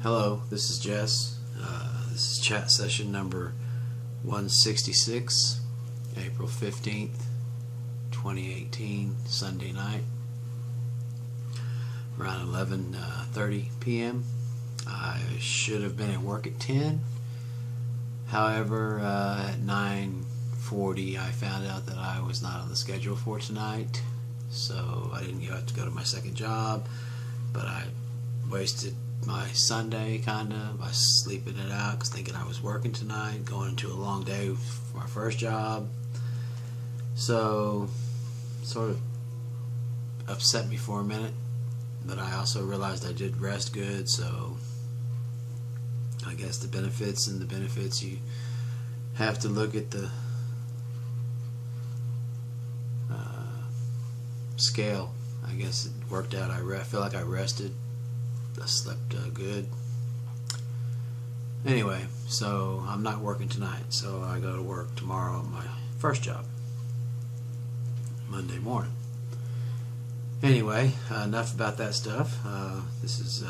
Hello, this is Jess. This is chat session number 166, April 15th, 2018, Sunday night, around 11:30 p.m. I should have been at work at 10. However, at 9:40 I found out that I was not on the schedule for tonight, so I didn't have to go to my second job, but I wasted my Sunday kinda by sleeping it out because thinking I was working tonight, going into a long day for my first job. So sort of upset me for a minute, but I also realized I did rest good, so I guess the benefits you have to look at the scale. I guess it worked out. I feel like I rested. I slept good. Anyway, so I'm not working tonight, so I go to work tomorrow at my first job, Monday morning. Anyway, enough about that stuff. This is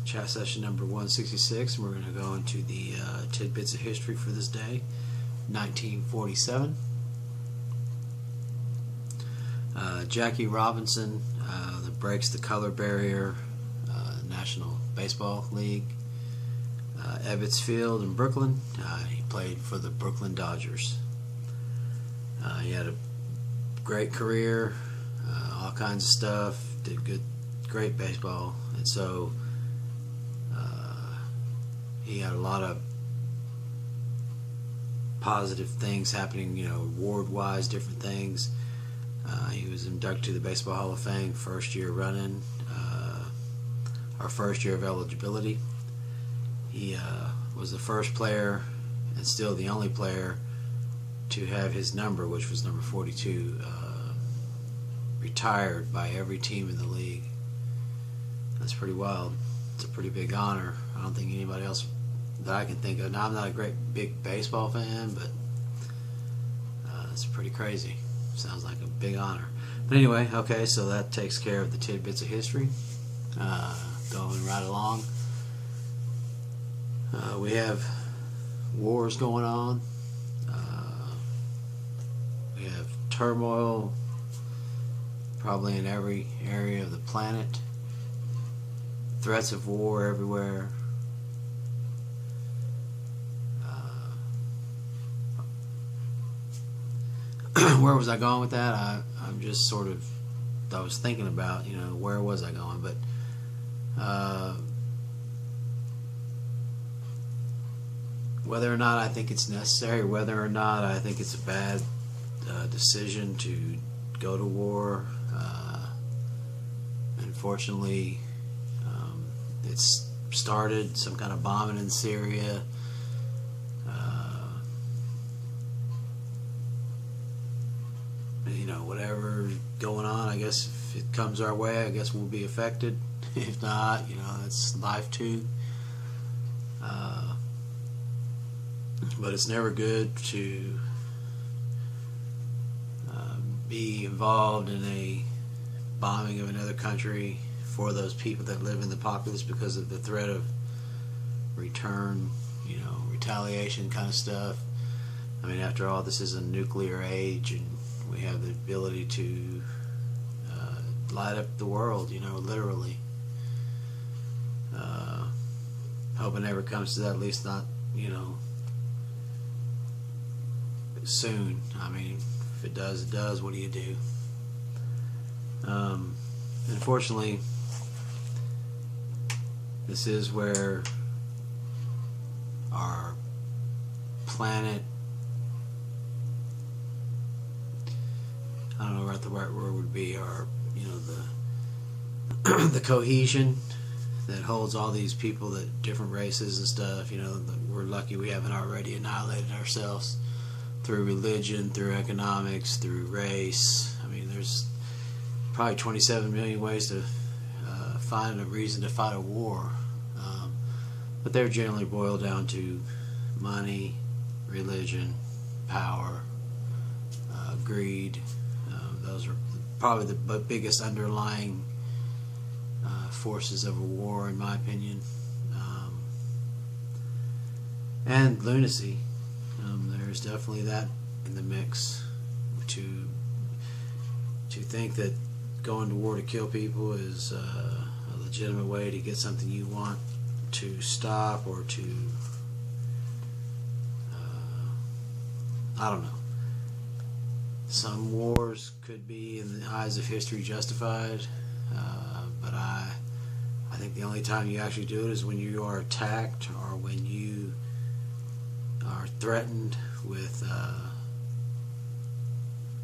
chat session number 166, and we're going to go into the tidbits of history for this day, 1947. Jackie Robinson that breaks the color barrier, National Baseball League, Ebbets Field in Brooklyn. He played for the Brooklyn Dodgers. He had a great career, all kinds of stuff, did great baseball, and so he had a lot of positive things happening, award-wise, different things. He was inducted to the Baseball Hall of Fame, first year running, our first year of eligibility. He was the first player, and still the only player, to have his number, which was number 42, retired by every team in the league. That's pretty wild. It's a pretty big honor. I don't think anybody else that I can think of. Now, I'm not a big baseball fan, but it's pretty crazy. Sounds like a big honor. But anyway, okay, so that takes care of the tidbits of history. Going right along. We have wars going on. We have turmoil probably in every area of the planet. Threats of war everywhere. Where was I going with that? I'm just sort of, I was thinking about, where was I going? But whether or not I think it's necessary, whether or not I think it's a bad decision to go to war. Unfortunately, it's started some kind of bombing in Syria. Whatever going on, I guess if it comes our way, I guess we'll be affected. If not, it's life too. But it's never good to be involved in a bombing of another country for those people that live in the populace because of the threat of return, retaliation kind of stuff. I mean, after all, this is a nuclear age, and we have the ability to light up the world, literally. Hope it never comes to that, at least not, soon. I mean, if it does, it does. What do you do? Unfortunately, this is where our planet, I don't know what the right word would be, our, the cohesion that holds all these people, that different races and stuff, we're lucky we haven't already annihilated ourselves through religion, through economics, through race. I mean, there's probably 27 million ways to find a reason to fight a war, but they're generally boiled down to money, religion, power, greed. Those are probably the biggest underlying forces of a war, in my opinion. and lunacy. There's definitely that in the mix. To think that going to war to kill people is a legitimate way to get something you want to stop, or to I don't know. Some wars could be, in the eyes of history, justified, but I think the only time you actually do it is when you are attacked, or when you are threatened with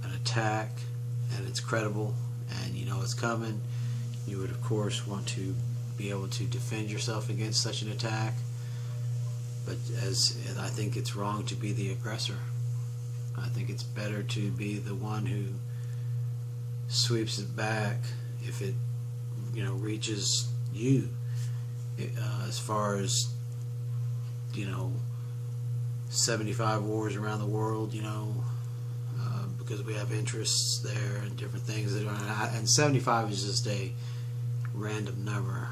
an attack and it's credible and you know it's coming. You would of course want to be able to defend yourself against such an attack, but I think it's wrong to be the aggressor. I think it's better to be the one who sweeps it back if it reaches you. As far as 75 wars around the world, because we have interests there and different things that are, and 75 is just a random number.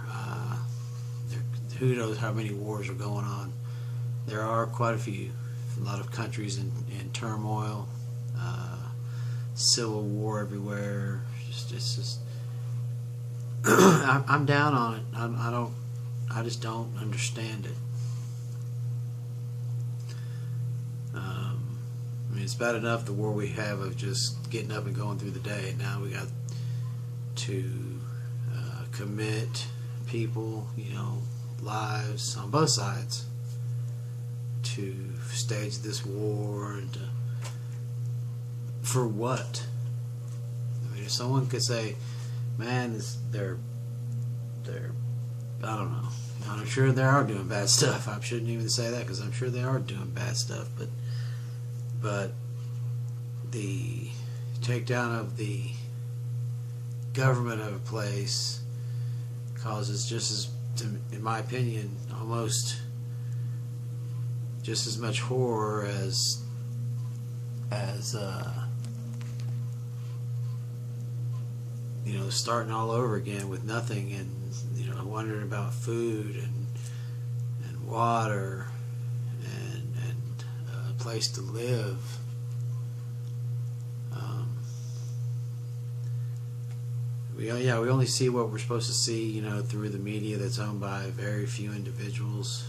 Who knows how many wars are going on? There are quite a few. A lot of countries in turmoil, civil war everywhere. It's just I'm down on it. I just don't understand it. I mean, it's bad enough the war we have of just getting up and going through the day. Now we got to commit people, lives on both sides to stage this war, and for what? I mean, if someone could say, "Man, they're I don't know. I'm sure they are doing bad stuff." I shouldn't even say that, because I'm sure they are doing bad stuff. But the takedown of the government of a place causes just as, in my opinion, almost just as much horror as starting all over again with nothing, and wondering about food and water and a place to live. We only see what we're supposed to see, through the media that's owned by very few individuals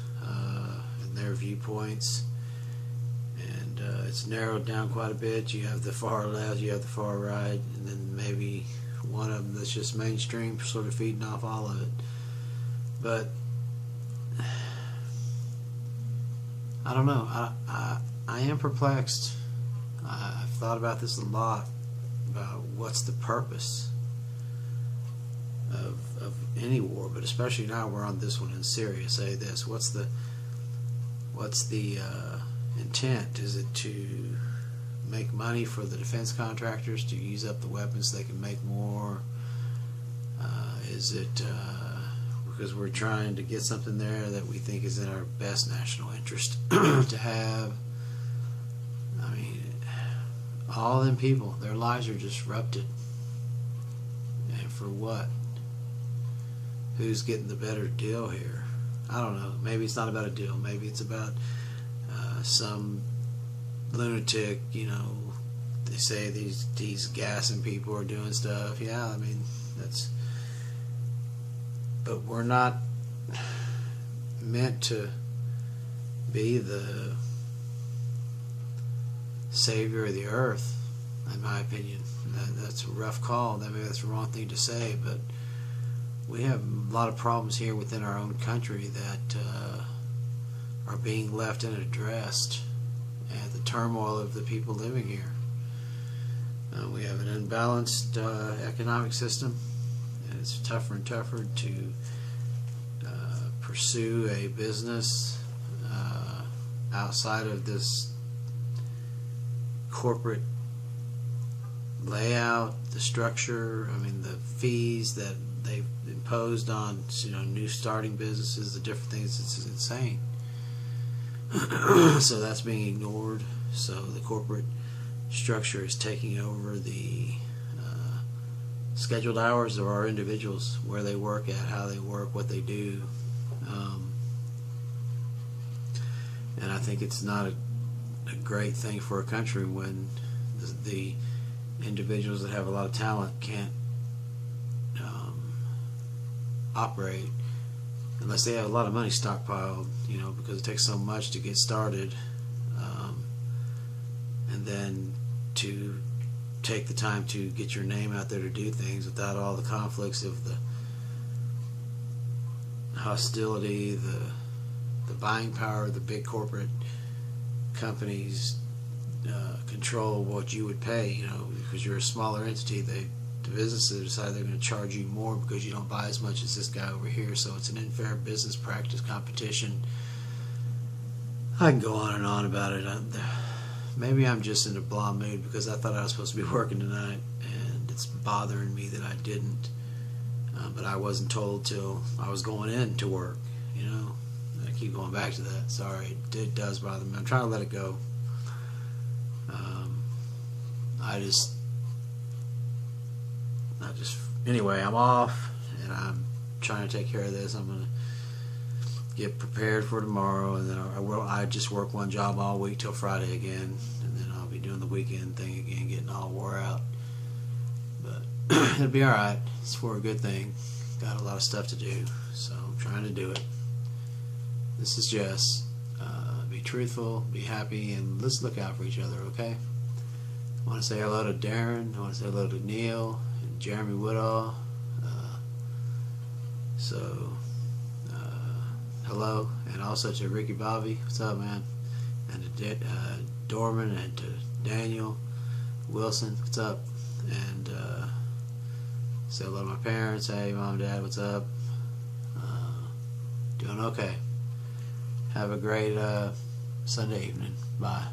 and their viewpoints, and it's narrowed down quite a bit. You have the far left, you have the far right, and then maybe one of them that's just mainstream, sort of feeding off all of it. But I don't know. I am perplexed. I've thought about this a lot, about what's the purpose of any war, but especially now we're on this one in Syria. Say this: what's the intent? Is it to make money for the defense contractors to use up the weapons so they can make more? Is it because we're trying to get something there that we think is in our best national interest to have? I mean, all them people, their lives are disrupted, and for what? Who's getting the better deal here? I don't know. Maybe it's not about a deal. Maybe it's about some lunatic, they say these gassing people are doing stuff. Yeah, I mean, but we're not meant to be the savior of the earth, in my opinion. That's a rough call. Maybe that's the wrong thing to say, but we have a lot of problems here within our own country that are being left unaddressed, and the turmoil of the people living here. We have an unbalanced economic system, and it's tougher and tougher to pursue a business outside of this corporate layout, the structure. I mean, the fees that they've imposed on new starting businesses, the different things, it's insane. So that's being ignored. So the corporate structure is taking over the scheduled hours of our individuals, where they work at, how they work, what they do. And I think it's not a great thing for a country when the individuals that have a lot of talent can't operate unless they have a lot of money stockpiled, because it takes so much to get started, and then to take the time to get your name out there to do things without all the conflicts of the hostility, the buying power of the big corporate companies control what you would pay, because you're a smaller entity. The businesses decide they're going to charge you more because you don't buy as much as this guy over here, so it's an unfair business practice competition. I can go on and on about it. Maybe I'm just in a blah mood because I thought I was supposed to be working tonight, and it's bothering me that I didn't. But I wasn't told till I was going in to work. I keep going back to that. Sorry, it does bother me. I'm trying to let it go. Anyway, I'm off, and I'm trying to take care of this. I'm gonna get prepared for tomorrow, and then I just work one job all week till Friday again, and then I'll be doing the weekend thing again, getting all wore out. But it'll be all right. It's for a good thing. Got a lot of stuff to do, so I'm trying to do it. This is Jess. Be truthful, be happy, and let's look out for each other, okay? I want to say hello to Darren. I want to say hello to Neil and Jeremy Woodall. Hello, and also to Ricky Bobby. What's up, man? And to Dorman, and to Daniel Wilson. What's up? And say hello to my parents. Hey, Mom, Dad, what's up? Doing okay. Have a great Sunday evening. Bye.